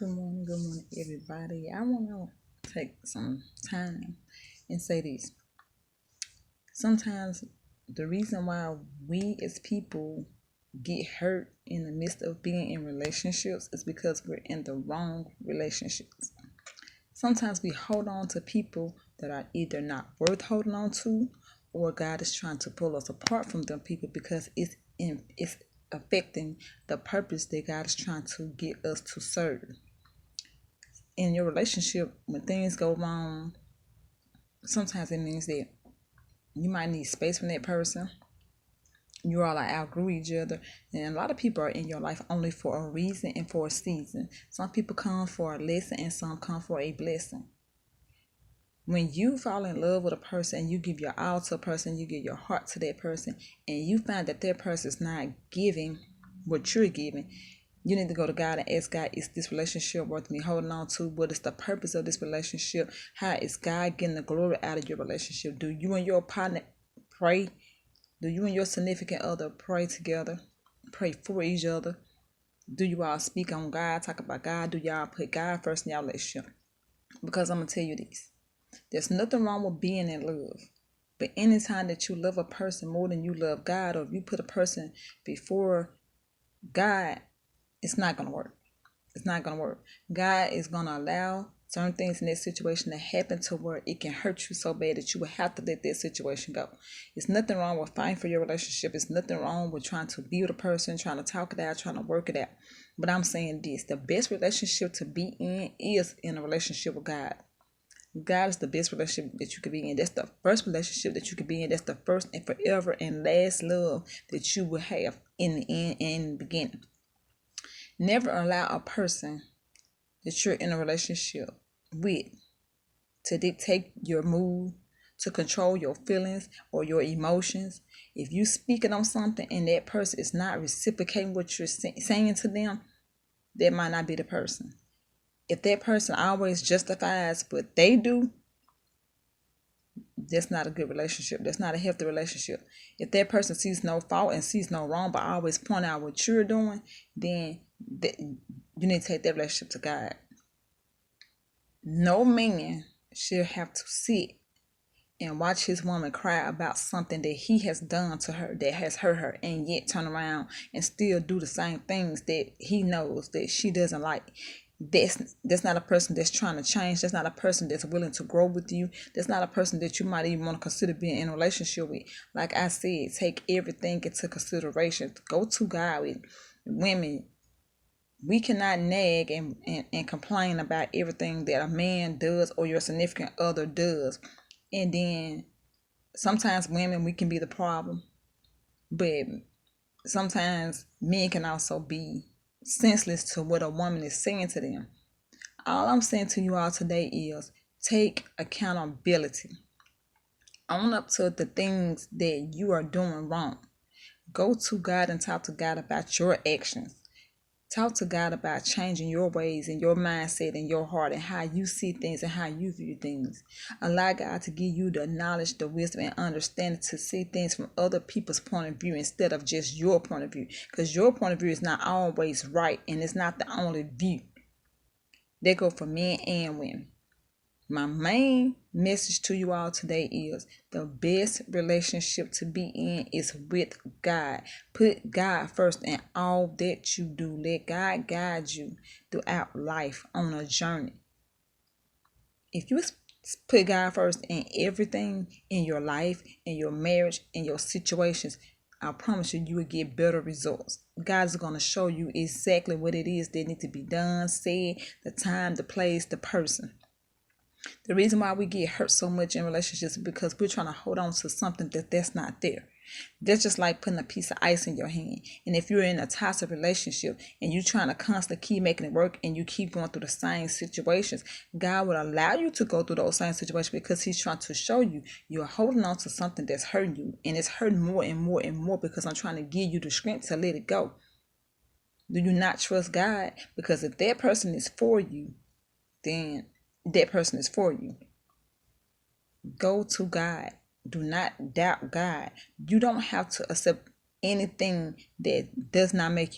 Good morning, everybody. I want to take some time and say this. Sometimes the reason why we as people get hurt in the midst of being in relationships is because we're in the wrong relationships. Sometimes we hold on to people that are either not worth holding on to, or God is trying to pull us apart from them people because it's affecting the purpose that God is trying to get us to serve. In your relationship, when things go wrong, sometimes it means that you might need space from that person. You all are outgrew each other, and a lot of people are in your life only for a reason and for a season. Some people come for a lesson, and some come for a blessing. When you fall in love with a person and you give your all to a person, you give your heart to that person, and you find that person is not giving what you're giving, you need to go to God and ask God, is this relationship worth me holding on to? What is the purpose of this relationship? How is God getting the glory out of your relationship? Do you and your partner pray? Do you and your significant other pray together? Pray for each other? Do you all speak on God, talk about God? Do y'all put God first in your relationship? Because I'm going to tell you this. There's nothing wrong with being in love. But anytime that you love a person more than you love God, or if you put a person before God, it's not going to work. It's not going to work. God is going to allow certain things in that situation to happen to where it can hurt you so bad that you will have to let that situation go. It's nothing wrong with fighting for your relationship. It's nothing wrong with trying to be with a person, trying to talk it out, trying to work it out. But I'm saying this, the best relationship to be in is in a relationship with God. God is the best relationship that you could be in. That's the first relationship that you could be in. That's the first and forever and last love that you will have in the end and in the beginning. Never allow a person that you're in a relationship with to dictate your mood, to control your feelings or your emotions. If you speaking on something and that person is not reciprocating what you're saying to them, that might not be the person. If that person always justifies what they do, that's not a good relationship. That's not a healthy relationship. If that person sees no fault and sees no wrong, but always point out what you're doing, then you need to take that relationship to God. No man should have to sit and watch his woman cry about something that he has done to her that has hurt her, and yet turn around and still do the same things that he knows that she doesn't like. That's not a person that's trying to change. That's not a person that's willing to grow with you. That's not a person that you might even want to consider being in a relationship with. Like I said, take everything into consideration. Go to God with women. We cannot nag and complain about everything that a man does or your significant other does. And then sometimes women, we can be the problem. But sometimes men can also be senseless to what a woman is saying to them. All I'm saying to you all today is take accountability. Own up to the things that you are doing wrong. Go to God and talk to God about your actions. Talk to God about changing your ways and your mindset and your heart and how you see things and how you view things. Allow God to give you the knowledge, the wisdom, and understanding to see things from other people's point of view instead of just your point of view. Because your point of view is not always right, and it's not the only view. They go for men and women. My main message to you all today is the best relationship to be in is with God. Put God first in all that you do. Let God guide you throughout life on a journey. If you put God first in everything in your life, in your marriage, in your situations, I promise you, you will get better results. God is going to show you exactly what it is that needs to be done, said, the time, the place, the person. The reason why we get hurt so much in relationships is because we're trying to hold on to something that's not there. That's just like putting a piece of ice in your hand. And if you're in a toxic relationship and you're trying to constantly keep making it work and you keep going through the same situations, God will allow you to go through those same situations because he's trying to show you you're holding on to something that's hurting you. And it's hurting more and more and more because I'm trying to give you the strength to let it go. Do you not trust God? Because if that person is for you, then that person is for you. Go to God. Do not doubt God. You don't have to accept anything that does not make you